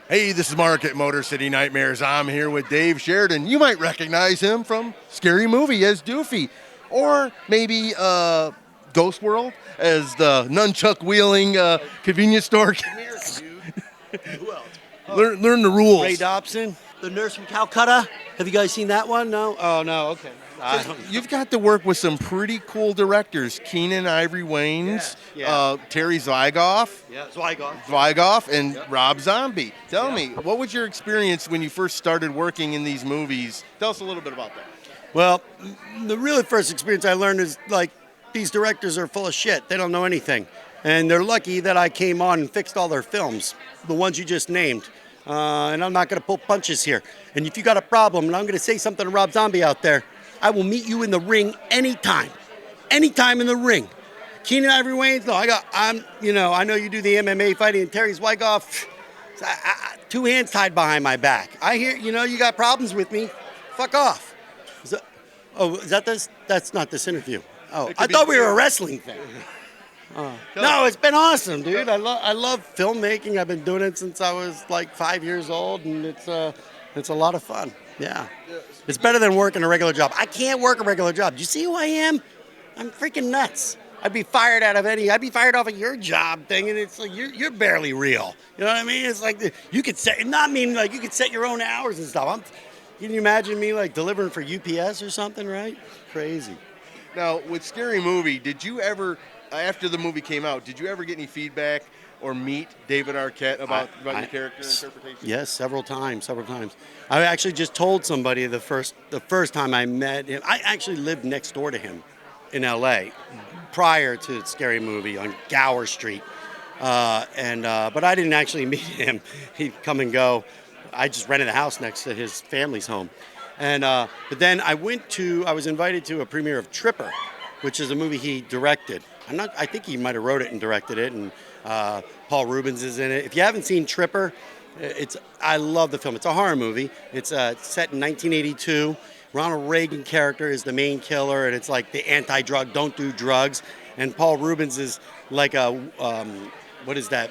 Hey, this is Mark at Motor City Nightmares. I'm here with Dave Sheridan. You might recognize him from Scary Movie as Doofy, or maybe Ghost World as the nunchuck wheeling convenience store. Come here, dude. Who else? Learn the rules. Ray Dobson, the nurse from Calcutta. Have you guys seen that one? No? Oh, no, okay. I don't know. You've got to work with some pretty cool directors: Keenan Ivory Wayans, Yeah. Terry Zygoff, Yeah, Zweigoff. and Rob Zombie. Tell me, what was your experience when you first started working in these movies? Tell us a little bit about that. Well, the really first experience I learned is like these directors are full of shit. They don't know anything. And they're lucky that I came on and fixed all their films, the ones you just named. And I'm not going to pull punches here. And if you got a problem, and I'm going to say something to Rob Zombie out there, I will meet you in the ring anytime. Anytime in the ring. Keenan Ivory Wayans, no, I know you do the MMA fighting, and Terry Zweigoff, two hands tied behind my back. I hear, you got problems with me. Fuck off. Is that this? That's not this interview. Oh, I thought we were a wrestling thing. No, it's been awesome, dude. I love filmmaking. I've been doing it since I was like 5 years old, and it's a lot of fun. Yeah. It's better than working a regular job. I can't work a regular job. Do you see who I am? I'm freaking nuts. I'd be fired off of your job thing, and it's like you're barely real. You know what I mean? It's like you could set your own hours and stuff. Can you imagine me like delivering for UPS or something, right? Crazy. Now, with Scary Movie, did you ever, after the movie came out, did you ever get any feedback or meet David Arquette about your character interpretation? Yes, several times. I actually just told somebody the first time I met him. I actually lived next door to him in LA prior to Scary Movie on Gower Street. But I didn't actually meet him. He'd come and go. I just rented a house next to his family's home. But then I was invited to a premiere of Tripper, which is a movie he directed. I think he might have wrote it and directed it, and Paul Reubens is in it. If you haven't seen Tripper, I love the film. It's a horror movie. It's set in 1982. Ronald Reagan character is the main killer, and it's like the anti-drug, don't do drugs. And Paul Reubens is like a, what is that?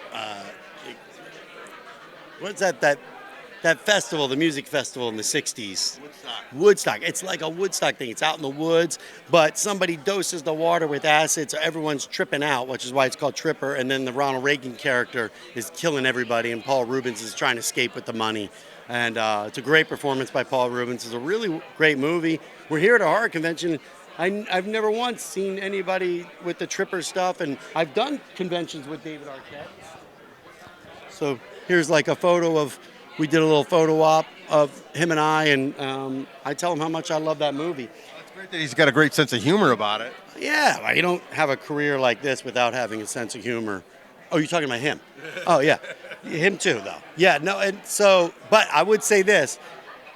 What's that festival, the music festival in the 60s? Woodstock. It's like a Woodstock thing. It's out in the woods, but somebody doses the water with acid, so everyone's tripping out, which is why it's called Tripper. And then the Ronald Reagan character is killing everybody, and Paul Reubens is trying to escape with the money. And it's a great performance by Paul Reubens. It's a really great movie. We're here at a horror convention. I've never once seen anybody with the Tripper stuff, and I've done conventions with David Arquette. So here's like a photo of, we did a little photo op of him and I tell him how much I love that movie. It's great that he's got a great sense of humor about it. Yeah, well, you don't have a career like this without having a sense of humor. Oh, you're talking about him? Oh, yeah. Him too, though. Yeah, no, and so, but I would say this.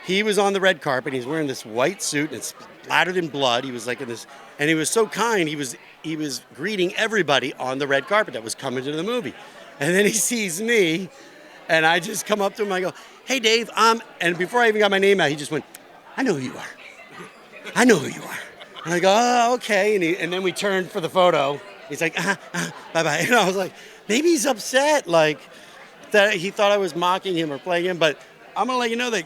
He was on the red carpet. He's wearing this white suit, and it's splattered in blood. He was like in this, and he was so kind. He was greeting everybody on the red carpet that was coming to the movie. And then he sees me, and I just come up to him. I go, "Hey, Dave." And before I even got my name out, he just went, "I know who you are. I know who you are." And I go, "Oh, okay." And then we turned for the photo. He's like, "Bye-bye." And I was like, maybe he's upset, like that he thought I was mocking him or playing him. But I'm gonna let you know that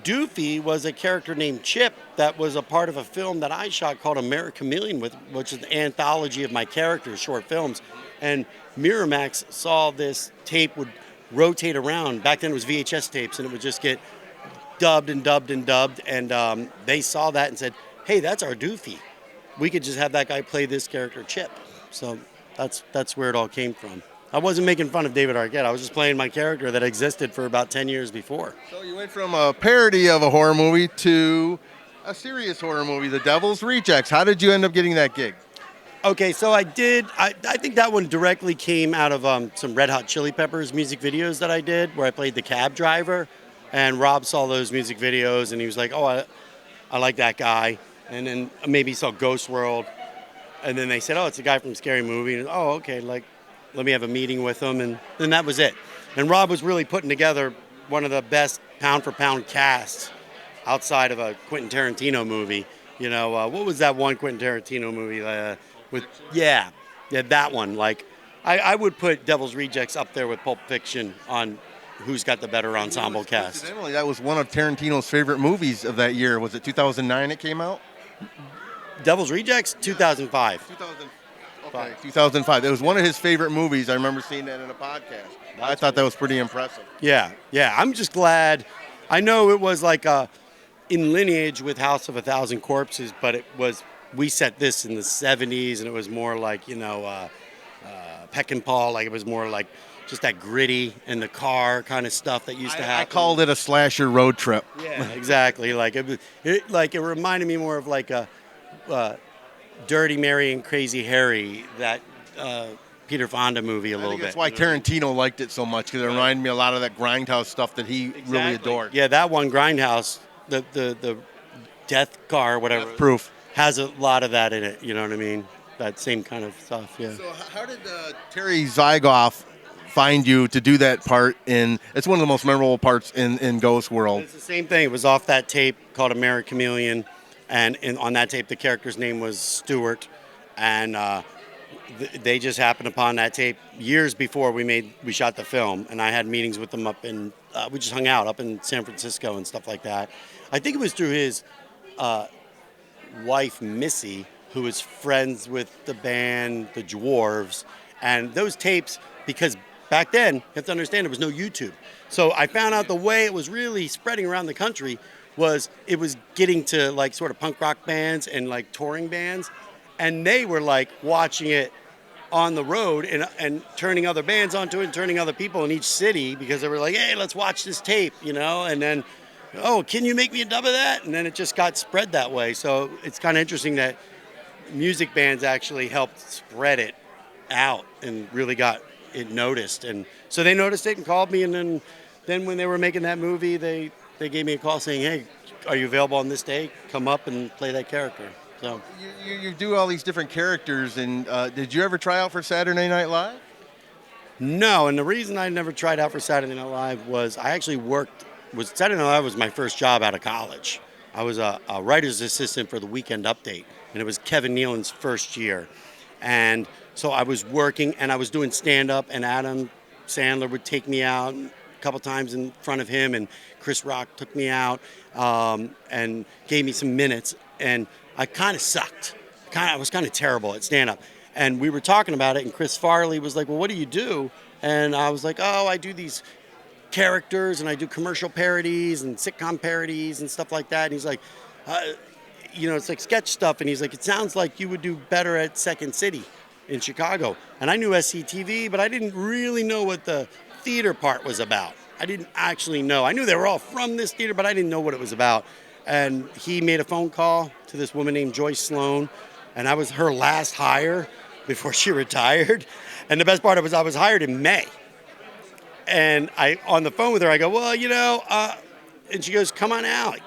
Doofy was a character named Chip that was a part of a film that I shot called American Chameleon, which is an anthology of my characters, short films. And Miramax saw this tape would rotate around. Back then it was VHS tapes, and it would just get dubbed and dubbed and dubbed. And they saw that and said, "Hey, that's our Doofy. We could just have that guy play this character, Chip." So that's where it all came from. I wasn't making fun of David Arquette. I was just playing my character that existed for about 10 years before. So you went from a parody of a horror movie to a serious horror movie, The Devil's Rejects. How did you end up getting that gig? Okay, so I think that one directly came out of some Red Hot Chili Peppers music videos that I did, where I played the cab driver. And Rob saw those music videos, and he was like, "Oh, I like that guy." And then maybe he saw Ghost World. And then they said, "Oh, it's a guy from Scary Movie." And, "Oh, okay, like, let me have a meeting with him." And then that was it. And Rob was really putting together one of the best pound-for-pound casts outside of a Quentin Tarantino movie. You know, what was that one Quentin Tarantino movie with? Yeah, that one. Like, I would put Devil's Rejects up there with Pulp Fiction on who's got the better ensemble cast. Incidentally, that was one of Tarantino's favorite movies of that year. Was it 2009 it came out? Devil's Rejects, 2005. 2005. It was one of his favorite movies. I remember seeing that in a podcast. I thought that was pretty impressive. Yeah. I'm just glad. I know it was like in lineage with House of a Thousand Corpses, but we set this in the 70s, and it was more like, Peck and Paul. Like it was more like just that gritty in the car kind of stuff that used to happen. I called it a slasher road trip. Yeah, exactly. Like it reminded me more of like a Dirty Mary and Crazy Harry, that Peter Fonda movie a little bit. That's why Tarantino liked it so much, because it reminded me a lot of that Grindhouse stuff that he really adored. Yeah, that one Grindhouse, the Death Car, whatever. Death Proof. Has a lot of that in it. You know what I mean? That same kind of stuff. Yeah. So how did Terry Zygoff find you to do that part it's one of the most memorable parts in Ghost World? It's the same thing. It was off that tape called American Chameleon, and on that tape the character's name was Stewart, and they just happened upon that tape years before we shot the film, and I had meetings with them up in we just hung out up in San Francisco and stuff like that. I think it was through his wife Missy, who was friends with the band The Dwarves, and those tapes, because back then, you have to understand, there was no YouTube. So I found out the way it was really spreading around the country was it was getting to like sort of punk rock bands and like touring bands, and they were like watching it on the road and turning other bands onto it and turning other people in each city, because they were like, hey, let's watch this tape, and then, oh, can you make me a dub of that? And then it just got spread that way. So it's kind of interesting that music bands actually helped spread it out and really got it noticed. And so they noticed it and called me, and then when they were making that movie, they gave me a call saying, hey, are you available on this day? Come up and play that character. So you do all these different characters, and did you ever try out for Saturday Night Live? No, and the reason I never tried out for Saturday Night Live was I actually Saturday Night Live was my first job out of college. I was a writer's assistant for the Weekend Update, and it was Kevin Nealon's first year. And so I was working, and I was doing stand-up, and Adam Sandler would take me out a couple times in front of him, and Chris Rock took me out and gave me some minutes, and I kind of sucked. I was kind of terrible at stand-up. And we were talking about it, and Chris Farley was like, well, what do you do? And I was like, oh, I do these characters, and I do commercial parodies and sitcom parodies and stuff like that. And he's like, it's like sketch stuff. And he's like, it sounds like you would do better at Second City in Chicago. And I knew SCTV, but I didn't really know what the theater part was about. I didn't actually know. I knew they were all from this theater, but I didn't know what it was about. And he made a phone call to this woman named Joyce Sloan, and I was her last hire before she retired. And the best part of it was I was hired in May. And on the phone with her, I go, well, and she goes, come on out.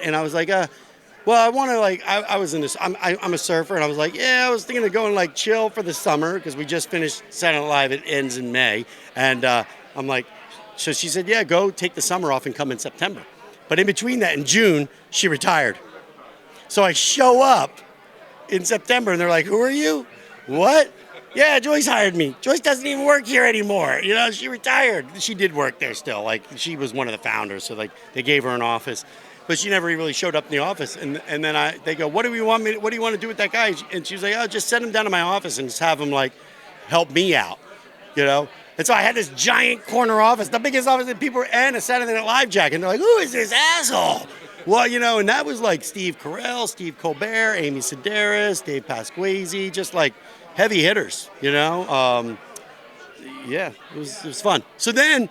And I was like, well, I want to I was in this, I'm a surfer, and I was like, yeah, I was thinking of going chill for the summer, because we just finished Saturday Night Live. It ends in May. And I'm like, so she said, yeah, go take the summer off and come in September. But in between that, in June, she retired. So I show up in September, and they're like, who are you? What? Yeah, Joyce hired me. Joyce doesn't even work here anymore. She retired. She did work there still. She was one of the founders, so they gave her an office. But she never really showed up in the office. And then they go, what do you want to do with that guy? And she was like, oh, just send him down to my office and just have him help me out, And so I had this giant corner office, the biggest office that people were, and a Saturday Night Live jacket. And they're like, who is this asshole? Well, and that was Steve Carell, Steve Colbert, Amy Sedaris, Dave Pasquale, just heavy hitters, Yeah, it was fun. So then,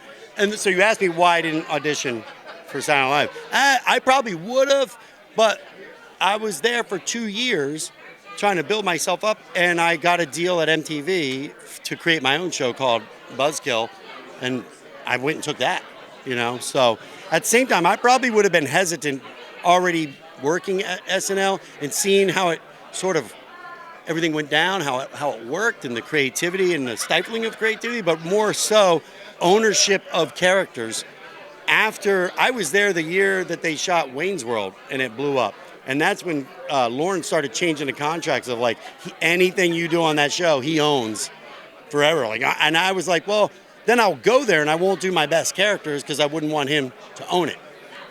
so you asked me why I didn't audition for Saturday Night Live. I probably would have, but I was there for 2 years trying to build myself up, and I got a deal at MTV to create my own show called Buzzkill, and I went and took that, So at the same time, I probably would have been hesitant already working at SNL and seeing how it sort of everything went down, how it worked, and the creativity and the stifling of creativity, but more so ownership of characters. After I was there the year that they shot Wayne's World, and it blew up. And that's when Lawrence started changing the contracts of anything you do on that show, he owns forever. And I was like, well, then I'll go there and I won't do my best characters because I wouldn't want him to own it.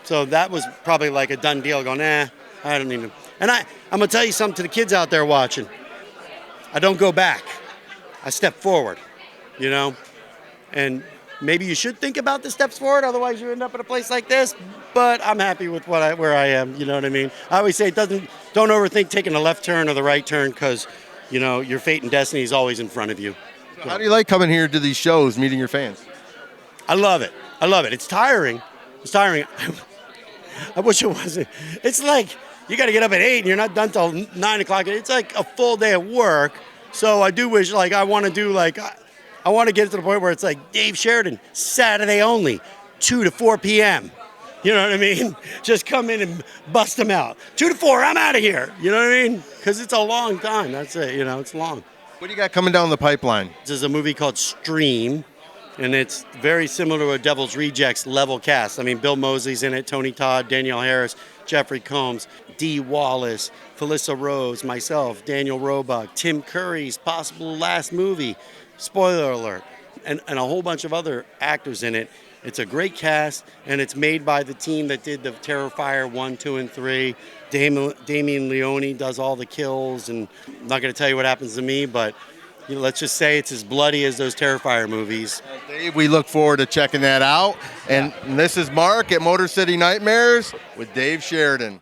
So that was probably like a done deal. Going, I don't need him. And I'm gonna tell you something to the kids out there watching. I don't go back. I step forward, you know? And maybe you should think about the steps forward, otherwise you end up in a place like this. But I'm happy with where I am, you know what I mean? I always say don't overthink taking a left turn or the right turn, because, you know, your fate and destiny is always in front of you. So how do you like coming here to these shows, meeting your fans? I love it. It's tiring. I wish it wasn't. It's like you got to get up at 8 and you're not done till 9 o'clock. It's like a full day of work. So I do wish, like, I want to get to the point where it's like Dave Sheridan, Saturday only, 2 to 4 p.m. You know what I mean? Just come in and bust them out. 2 to 4, I'm out of here. You know what I mean? Because it's a long time. That's it. You know, it's long. What do you got coming down the pipeline? There's a movie called Stream, and it's very similar to a Devil's Rejects level cast. I mean, Bill Moseley's in it, Tony Todd, Danielle Harris, Jeffrey Combs, Dee Wallace, Felissa Rose, myself, Daniel Roebuck, Tim Curry's possible last movie, spoiler alert, and a whole bunch of other actors in it. It's a great cast, and it's made by the team that did the Terrifier 1, 2, and 3. Damien Leone does all the kills, and I'm not going to tell you what happens to me, but you know, let's just say it's as bloody as those Terrifier movies. Dave, we look forward to checking that out. And this is Mark at Motor City Nightmares with Dave Sheridan.